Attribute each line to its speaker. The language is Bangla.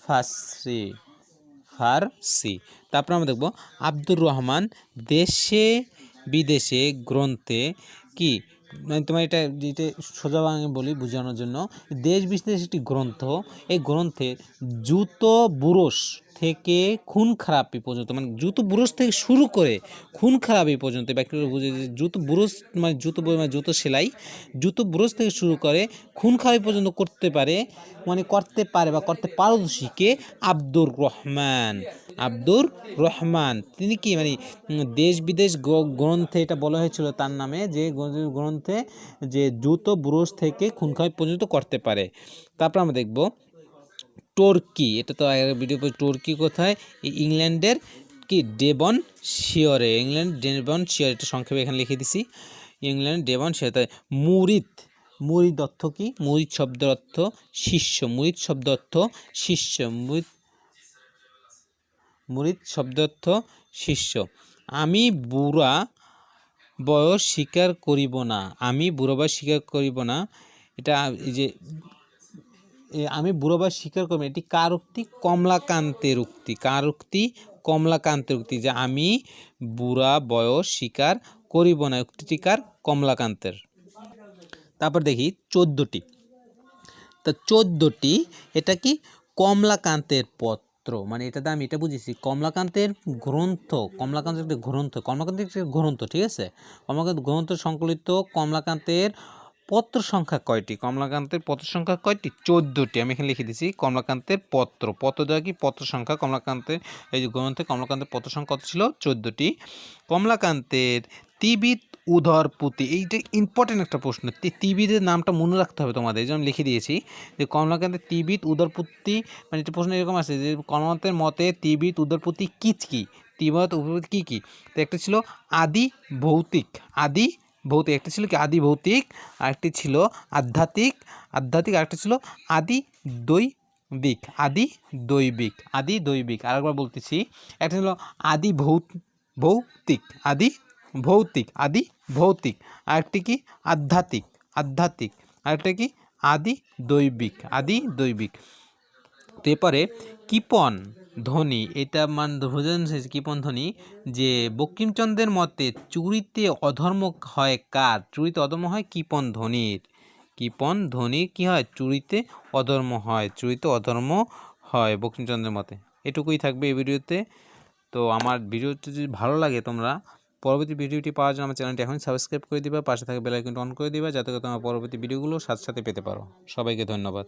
Speaker 1: ফার্সি ফার্সি। তারপর আমরা দেখব আব্দুর রহমান দেশে বিদেশে গ্রন্থে কি, মানে তোমার এটা যেটা সোজা বাংলা বলি বোঝানোর জন্য, দেশ বিদেশ একটি গ্রন্থ, এই গ্রন্থে জুতো বুরস থেকে খুন খারাপি পর্যন্ত, মানে জুতো বুরস থেকে শুরু করে খুন খারাপি পর্যন্ত ব্যক্তিগুলো বুঝে যে জুতো বুরস মানে জুতো সেলাই, জুতো বুরস থেকে শুরু করে খুন খারাপি পর্যন্ত করতে পারে, মানে করতে পারে বা করতে পারদর্শী কে? আব্দুর রহমান। আব্দুর রহমান তিনি কি, মানে দেশ বিদেশ গ্রন্থে এটা বলা হয়েছিল তার নামে, যে গ্রন্থে যে জুতো বুরস থেকে খুন খারাপি পর্যন্ত করতে পারে। তারপর আমরা দেখব টর্কি, এটা তো আগের ভিডিও, টর্কি কোথায়? ইংল্যান্ডের কি ডেবন শিয়রে, ইংল্যান্ড ডেবন শিয়র, এটা সংক্ষেপে এখানে লিখে দিছি, ইংল্যান্ড ডেবন শিয়র। তাই মুরিদ, মুরিদ অর্থ কি? মুরিদ শব্দের অর্থ শিষ্য, মুরিদ শব্দ অর্থ শিষ্য, মুরিদ শব্দ অর্থ শিষ্য। আমি বুড়া বয়স স্বীকার করিব না, আমি বুড়া বয়স স্বীকার করিব না, এটা এই যে আমি বুড়ো বয়স স্বীকার করবো, এটি কার উক্তি? কমলাকান্তের উক্তি। কার উক্তি? কমলাকান্তের উক্তি, যে আমি বুড়া বয়স স্বীকার করিব না, উক্তিটি কার? কমলাকান্তের। তারপর দেখি 14টি, তা 14টি এটা কি? কমলাকান্তের পত্র, মানে এটাতে আমি এটা বুঝেছি কমলাকান্তের গ্রন্থ, কমলাকান্তের একটি গ্রন্থ, কমলাকান্তের একটি গ্রন্থ, ঠিক আছে। কমলাকান্ত গ্রন্থ সংকলিত কমলাকান্তের পত্র সংখ্যা কয়টি? কমলাকান্তের পত্র সংখ্যা কয়টি? 14টি। আমি এখানে লিখে দিছি কমলাকান্তের পত্র, পত্র দেওয়া কি? পত্র সংখ্যা। কমলাকান্তের এই যে গ্রন্থে কমলাকান্তের পত্র সংখ্যা কত ছিল? 14টি। কমলাকান্তের তিবিত উদরপতি, এইটা ইম্পর্টেন্ট একটা প্রশ্ন, তিবিতের নামটা মনে রাখতে হবে তোমাদের, এই যে আমি লিখে দিয়েছি যে কমলাকান্তের তিবিত উদরপতি, মানে একটা প্রশ্ন এরকম আছে যে কমলাকান্তের মতে তিবিত উদরপতি কি, তিবিত উদরপতি কি? তো একটা ছিল আদি ভৌতিক, আদি ভৌতিক, একটা ছিল কি? আদি ভৌতিক, আরেকটি ছিল আধ্যাত্মিক, আরেকটা ছিল আদি দৈবিক, আদি দৈবিক, আদি দৈবিক। আরেকবার বলতেছি, একটা ছিল আদি ভৌতিক, আদি ভৌতিক, আদি ভৌতিক, আরেকটি কি? আধ্যাত্মিক, আরেকটা কি? আদি দৈবিক, আদি দৈবিক। তো এরপরে কৃপণ ধ্বনি, এটা বোঝানো হয়েছে কৃপণ ধ্বনি, যে বঙ্কিমচন্দ্রের মতে চুরিতে অধর্ম হয় কার? চুরিতে অধর্ম হয় কৃপণ ধ্বনির, কৃপণ ধ্বনির কি হয়? চুরিতে অধর্ম হয়, চুরিতে অধর্ম হয় বঙ্কিমচন্দ্রের মতে। এটুকুই থাকবে এই ভিডিওতে। তো আমার ভিডিওটি যদি ভালো লাগে, তোমরা পরবর্তী ভিডিওটি পাওয়ার জন্য আমার চ্যানেলটি এখন সাবস্ক্রাইব করে দিবা, পাশে থাকা বেল আইকনটি অন করে দিবা, যাতে করে তোমরা পরবর্তী ভিডিওগুলো সাথে সাথে পেতে পারো। সবাইকে ধন্যবাদ।